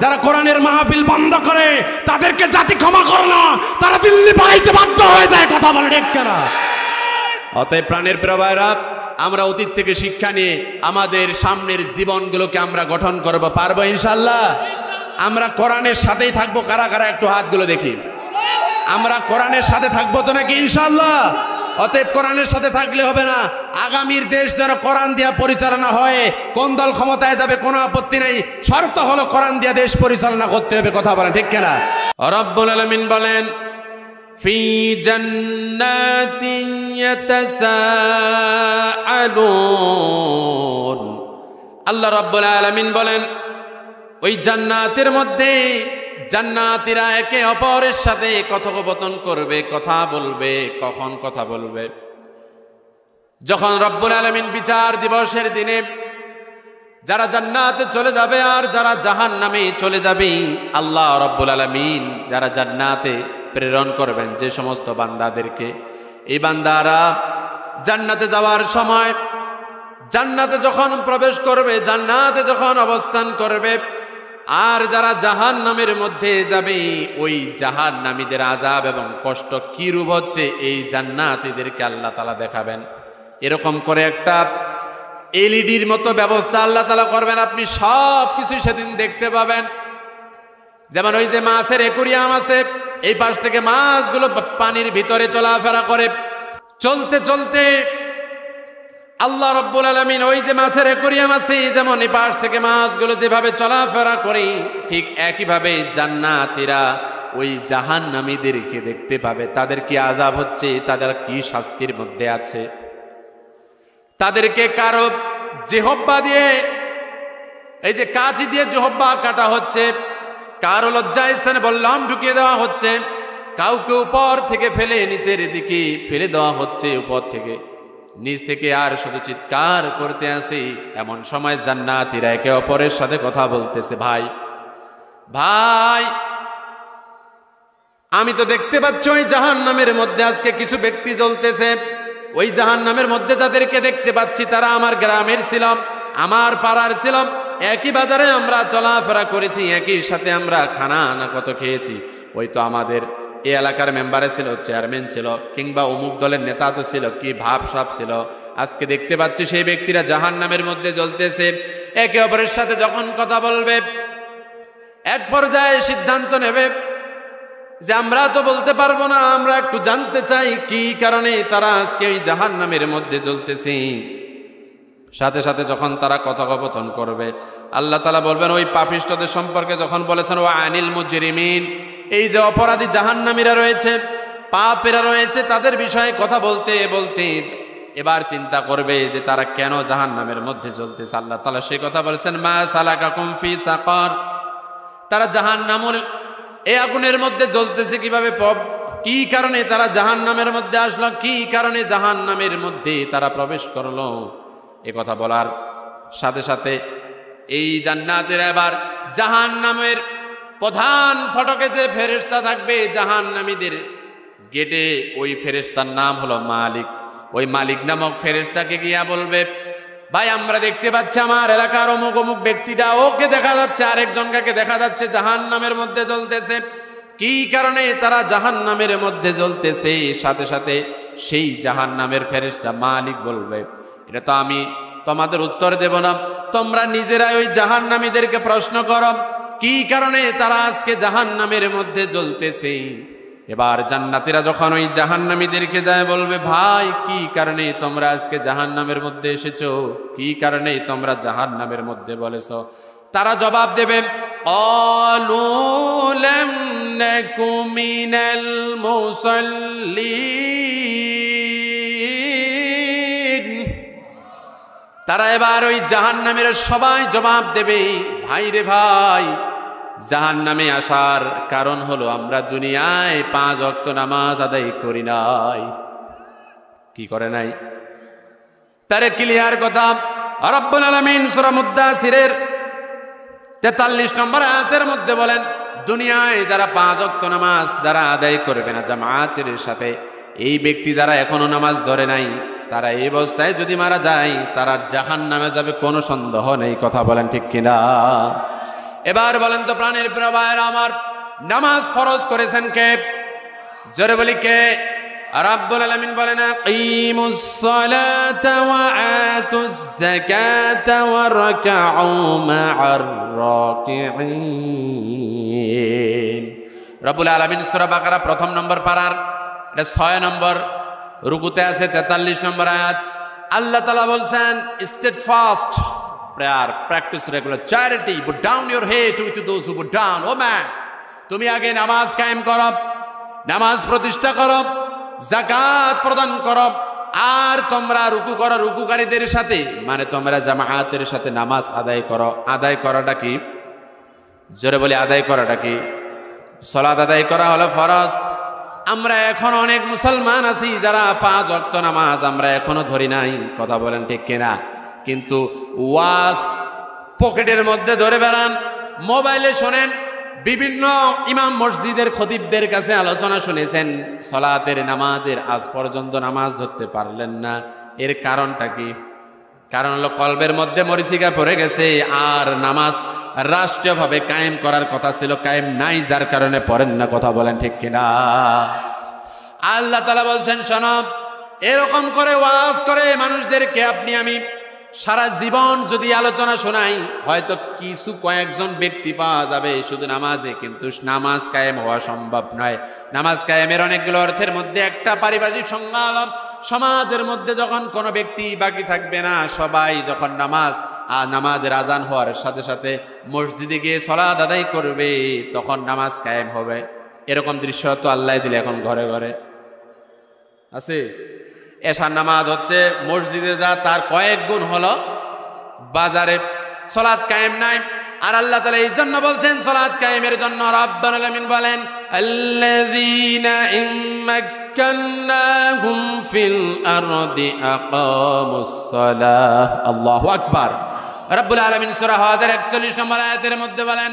যারা কোরআনের মাহফিল বন্ধ করে তাদেরকে জাতি ক্ষমা করে না, তারা দিল্লি পালাইতে বাধ্য হয়ে যায়। কথা বলে ঠিক না? অতএব প্রাণের প্রিয় ভাইরা, আমরা অতীত থেকে শিক্ষা নিয়ে আমাদের সামনের জীবনগুলোকে আমরা গঠন করব, পারবো ইনশাআল্লাহ। আমরা কোরআনের সাথেই থাকবো। কারা কারা একটু হাতগুলো দেখি। আমরা কোরআনের সাথে থাকবো তো নাকি ইনশাআল্লাহ? অতএব কোরআনের সাথে থাকলে হবে না, আগামীর দেশ যেন কোরআন দিয়া পরিচালনা হয়। কোন দল ক্ষমতায় যাবে কোনো আপত্তি নেই, শর্ত হলো কোরআন দিয়া দেশ পরিচালনা করতে হবে। কথা বলেন ঠিক কিনা? রব্বুল আলামিন বলেন, ফি জান্নাতিন ইয়াতাসাআলুন। আল্লাহ রাব্বুল আলামিন বলেন, ওই জান্নাতের মধ্যে জান্নাতীরা একে অপরের সাথে কথোপকথন করবে, কথা বলবে। কখন কথা বলবে? যখন রব্বুল আলামিন বিচার দিবসের দিনে যারা জান্নাতে চলে যাবে আর যারা জাহান্নামে চলে যাবে, আল্লাহ রব্বুল আলামিন যারা জান্নাতে প্রেরণ করবেন যে সমস্ত বান্দাদেরকে, এই বান্দারা জান্নাতে যাওয়ার সময় জান্নাতে যখন প্রবেশ করবে, জান্নাতে যখন অবস্থান করবে, আর যারা জাহান্নামের মধ্যে যাবে, ওই জাহান্নামীদের আযাব এবং কষ্ট কি রূপ হচ্ছে এই জান্নাতীদেরকে আল্লাহ তাআলা দেখাবেন। এরকম করে একটা এলইডির মতো ব্যবস্থা আল্লাহ তাআলা করবেন, আপনি সব কিছু সেদিন দেখতে পাবেন। যেমন ওই যে মাছের অ্যাকুরিয়াম আছে, এই পাশ থেকে মাছগুলো পানির ভিতরে চলাফেরা করে, চলতে চলতে আল্লাহ রাব্বুল আলামিন ওই যে মাছের অ্যাকুরিয়াম আছে, যেমন এই পাশ থেকে মাছগুলো যেভাবে চলাফেরা করে, ঠিক একইভাবে জান্নাতীরা ওই জাহান্নামীদেরকে দেখতে পাবে। তাদের কি আযাব হচ্ছে, তাদের কি শাস্তির মধ্যে আছে। তাদেরকে কারো জিহ্বা দিয়ে, এই যে কাঁচি দিয়ে জিহ্বা কাটা হচ্ছে, কারো লজ্জাস্থানে বললাম ঢুকিয়ে দেওয়া হচ্ছে, কাউকে উপর থেকে ফেলে নিচের দিকে ফেলে দেওয়া হচ্ছে, উপর থেকে নিচ থেকে, আর শুধু চিৎকার করতে আসে। এমন সময় জান্নাতীরা একে অপরের সাথে কথা বলতেছে, ভাই ভাই, আমি তো দেখতে পাচ্ছি ওই জাহান্নামের মধ্যে আজকে কিছু ব্যক্তি জ্বলতেছে। ওই জাহান্নামের মধ্যে যাদেরকে দেখতে পাচ্ছি তারা আমার গ্রামের ছিলাম, আমার পাড়ার ছিলাম, একই বাজারে আমরা চলাফেরা করেছি, একই সাথে আমরা খানা না কত খেয়েছি। ওই তো আমাদের এই এলাকার মেম্বারে ছিল, চেয়ারম্যান ছিল, কিংবা অমুক দলের নেতা তো ছিল, কি ভাবসাব ছিল। আজকে দেখতে পাচ্ছি সেই ব্যক্তিরা জাহান্নামের মধ্যে জ্বলতেছে। একে অপরের সাথে যখন কথা বলবে, এক পর্যায়ে সিদ্ধান্ত নেবে যে আমরা তো বলতে পারবো না, আমরা একটু জানতে চাই কি কারণে তারা আজকে ওই জাহান্নামের মধ্যে জ্বলতেছে। সাথে সাথে যখন তারা কথোপকথন করবে, আল্লাহ তাআলা বলবেন ওই পাপিষ্ঠদের সম্পর্কে যখন বলেছেন ওয়া আনিল মুজরিমিন, এই যে অপরাধী জাহান্নামীরা রয়েছে, পাপীরা রয়েছে, তাদের বিষয়ে কথা বলতে বলতে এবার চিন্তা করবে যে তারা কেন জাহান্নামের মধ্যে জ্বলতেছে। আল্লাহ তাআলা সেই কথা বলেছেন মা সালাকাকুম ফি সাকার, তারা জাহান্নামের এই আগুনের মধ্যে জ্বলতেছে কিভাবে, কি কারণে তারা জাহান্নামের মধ্যে আসলো, কি কারণে জাহান্নামের মধ্যে তারা প্রবেশ করলো। এ কথা বলার সাথে সাথে এই জান্নাতের এবার জাহান্নামের প্রধান ফটকে যে ফেরেশতা থাকবে জাহান্নামীদের গেটে, ওই ফেরেশতার নাম হলো মালিক। ওই মালিক নামক ফেরেশতাকে গিয়া বলবে, ভাই আমরা দেখতে পাচ্ছি আমার এলাকার অমুক অমুক ব্যক্তিটা, ওকে দেখা যাচ্ছে, আরেকজনকে দেখা যাচ্ছে জাহান্নামের মধ্যে জ্বলতেছে। কি কারণে তারা জাহান্নামের মধ্যে জ্বলতেছে? সাথে সাথে সেই জাহান্নামের ফেরেশতা মালিক বলবে, এটা তো আমি তোমাদের উত্তর দেব না, তোমরা নিজেরাই ওই জাহান্নামীদেরকে প্রশ্ন করো কি কারণে তারা আজকে জাহান্নামের মধ্যে জ্বলতেছে। এবার জান্নাতীরা যখন ওই জাহান্নামীদেরকে যায় বলবে, ভাই কি কারণে তোমরা আজকে জাহান্নামের মধ্যে এসেছো, কি কারণে তোমরা জাহান্নামের মধ্যে বলেছো? তারা জবাব দেবে, ক্বালু লাম নাকু মিনাল মুসাল্লিন। তারা এবার ওই জাহান্নামীরা সবাই জবাব দেবে, ভাই রে ভাই, জাহান্নামে আসার কারণ হলো আমরা দুনিয়ায় 5 ওয়াক্ত নামাজ আদায় করি নাই। কি করে নাই? তারে ক্লিয়ার কথা রব্বুল আলামিন সূরা মুদ্দাসিরের 43 নম্বর আয়াতের মধ্যে বলেন, দুনিয়ায় যারা 5 ওয়াক্ত নামাজ যারা আদায় করবে না জামাতের সাথে, এই ব্যক্তি যারা এখনো নামাজ ধরে নাই, তারা এই অবস্থায় যদি মারা যায় তারা জাহান্নামে যাবে, কোনো সন্দেহ নেই। কথা বলেন ঠিক কিনা? এবার বলেন তো প্রাণের প্রিয় ভাইরা আমার, নামাজ ফরজ করেছেন কে? জোরে বলি কে? রাব্বুল আলামিন বলেন আকিমুস সালাতা ওয়া আতুজ যাকাতা ওয়া রাকউ মা'আর রাকিঈন। রব্বুল আলামিন সূরা বাকারা প্রথম নম্বর পারার এটা 6 নম্বর রুকুতে আছে 43 নম্বর আয়াত। আল্লাহ তাআলা বলছেন steadfast prayer, practice regular charity, put down your head to those who put down. Oh man, তুমি আগে নামাজ কায়েম করো, নামাজ প্রতিষ্ঠা করো, যাকাত প্রদান করো, আর তোমরা রুকু করো রুকুকারীদের সাথে, মানে তোমরা জামাআতের সাথে নামাজ আদায় করো। আদায় করাটা কি? জোরে বলি আদায় করাটা কি? সালাত আদায় করা হলো ফরজ। আমরা এখন অনেক মুসলমান আছি যারা 5 ওয়াক্ত নামাজ আমরা এখনো ধরি নাই, কথা বলেন ঠিক কিনা? কিন্তু ওয়াজ পকেটের মধ্যে ধরে বেড়ান, মোবাইলে শোনেন, বিভিন্ন ইমাম মসজিদের খতিবদের কাছে আলোচনা শুনেছেন, সালাতের নামাজের আজ পর্যন্ত নামাজ ধরতে পারলেন না। এর কারণটা কি? কারণ হলো কলবের মধ্যে মরিচিকা পড়ে গেছে, আর নামাজ রাষ্ট্রীয়ভাবে কায়েম করার কথা ছিল, কায়েম নাই, যার কারণে পড়েন না, কথা বলেন ঠিক কিনা? আল্লাহ তাআলা বলছেন শোনো, এরকম করে ওয়াজ করে মানুষদেরকে আপনি আমি সারা জীবন যদি আলোচনা শোনাই, হয়তো কিছু কয়েকজন ব্যক্তি পাওয়া যাবে শুধু নামাজে, কিন্তু নামাজ কায়েম হওয়া সম্ভব নয়। নামাজ কায়েমের অনেকগুলো অর্থের মধ্যে একটা পারিভাষিক সংজ্ঞা হলো, সমাজের মধ্যে যখন কোনো ব্যক্তি বাকি থাকবে না, সবাই যখন নামাজের আজান হওয়ার সাথে সাথে মসজিদে গিয়ে সালাত আদায় করবে, তখন নামাজ কায়েম হবে। এরকম দৃশ্য তো আল্লাহ দিলে এখন ঘরে ঘরে আছে। এশার নামাজ হচ্ছে মসজিদে যা তার কয়েক গুণ হলো বাজারে। সালাত কায়েম নাই, আর আল্লাহ তাআলা এই জন্য বলছেন সালাত কায়েমের জন্য রাব্বুল আলামিন বলেন আল্লাযীনা ইম্মাক্কান্নাহুম ফিল আরদি আকামুস সালাহ। আল্লাহু আকবার। রাব্বুল আলামিন সূরা হজের 41 নম্বর আয়াতের মধ্যে বলেন,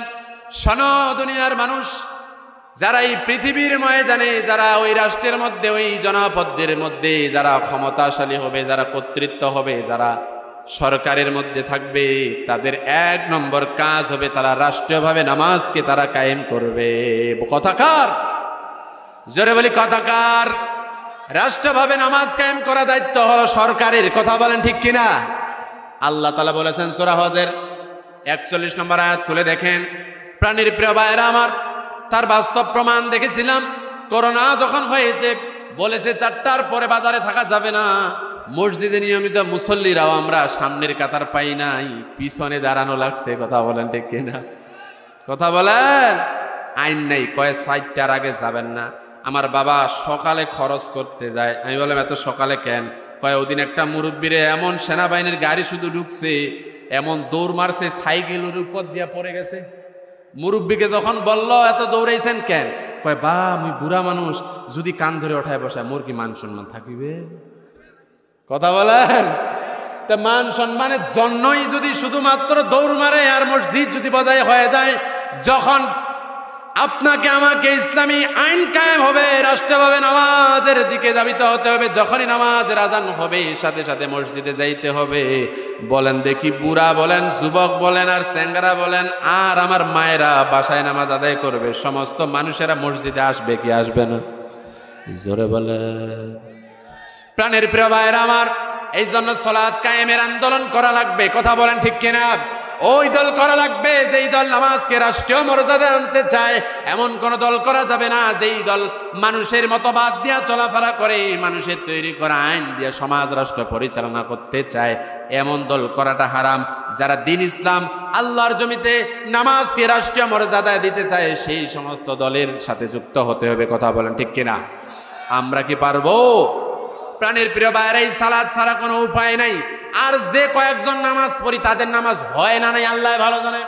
শোনো দুনিয়ার মানুষ, যারা এই পৃথিবীর ময়দানে, যারা ওই রাষ্ট্রের মধ্যে, ওই জনপদদের মধ্যে যারা ক্ষমতাশালী হবে, যারা কর্তৃত্ব হবে, যারা সরকারের মধ্যে থাকবে, তাদের 1 নম্বর কাজ হবে তারা রাষ্ট্রীয়ভাবে নামাজকে তারা কায়েম করবে। কথাকার? জোরে বলি কথাকার? রাষ্ট্রভাবে নামাজ কায়েম করা দায়িত্ব হলো সরকারের, কথা বলেন ঠিক কিনা? আল্লাহ তাআলা বলেছেন সূরা হজের 41 নম্বর আয়াত খুলে দেখেন। প্রাণীর প্রিয় ভাইরা আমার, তার বাস্তব প্রমাণ দেখেছিলাম। করোনা যখন হয়েছে, বলেছে 4টার পরে বাজারে থাকা যাবে না। মসজিদে নিয়মিত মুসল্লিরাও আমরা সামনের কাতার পাই নাই, পিছনে দাঁড়ানো লাগছে, কথা বলেন ঠিক কিনা? কথা বলেন। আইন নেই, কয় 4টার আগে যাবেন না। আমার বাবা সকালে খরচ করতে যায়, আমি বললাম এত সকালে কেন? কয় ওদিন একটা মুরব্বীরে এমন সেনাবাহিনীর গাড়ি শুধু ঢুকছে, এমন দৌড় মারছে, সাইকেলের উপর দিয়া পড়ে গেছে। মুরব্বীকে যখন বলল এত দৌড়াইছেন কেন? কয় বা আমি বুড়া মানুষ, যদি কান ধরে ওঠায় বসায় মোর কি মান সম্মান থাকিবে? কথা বলেন। তা মান সম্মানের জন্যই যদি শুধুমাত্র দৌড় মারে আর মসজিদ যদি বজায় হয়ে যায়, যখন আপনাকে আমাকে ইসলামী আইন কায়েম হবে, রাষ্ট্রভাবে নামাজের দিকে ধাবিত হতে হবে, যখনই নামাজের আজান হবে সাথে সাথে মসজিদে যাইতে হবে। বলেন দেখি, বুড়া বলেন, যুবক বলেন, আর স্যাঙ্গারা বলেন, আর আমার মায়েরা বাসায় নামাজ আদায় করবে, সমস্ত মানুষেরা মসজিদে আসবে কি আসবে না? জোরে বলেন। প্রাণের প্রিয় ভাইরা আমার, এই জন্য সালাত কায়েমের আন্দোলন করা লাগবে, কথা বলেন ঠিক কিনা? ওই দল করা লাগবে যেই দল নামাজকে রাষ্ট্রীয় মর্যাদা আনতে চায়। এমন কোন দল করা যাবে না যেই দল মানুষের মতবাদ দিয়া চলাফেরা করে, মানুষের তৈরি করা আইন দিয়ে সমাজ রাষ্ট্র পরিচালনা করতে চায়। এমন দল করাটা হারাম। যারা দ্বীন ইসলাম, আল্লাহর জমিতে নামাজকে রাষ্ট্রীয় মর্যাদা দিতে চায়, সেই সমস্ত দলের সাথে যুক্ত হতে হবে, কথা বলেন ঠিক কিনা? আমরা কি পারবো? প্রাণের প্রিয় ভাইরা, এই সালাত ছাড়া কোনো উপায় নাই। আর যে কয়েকজন নামাজ পড়ি তাদের নামাজ হয় না নাই আল্লাহ ভালো জানে।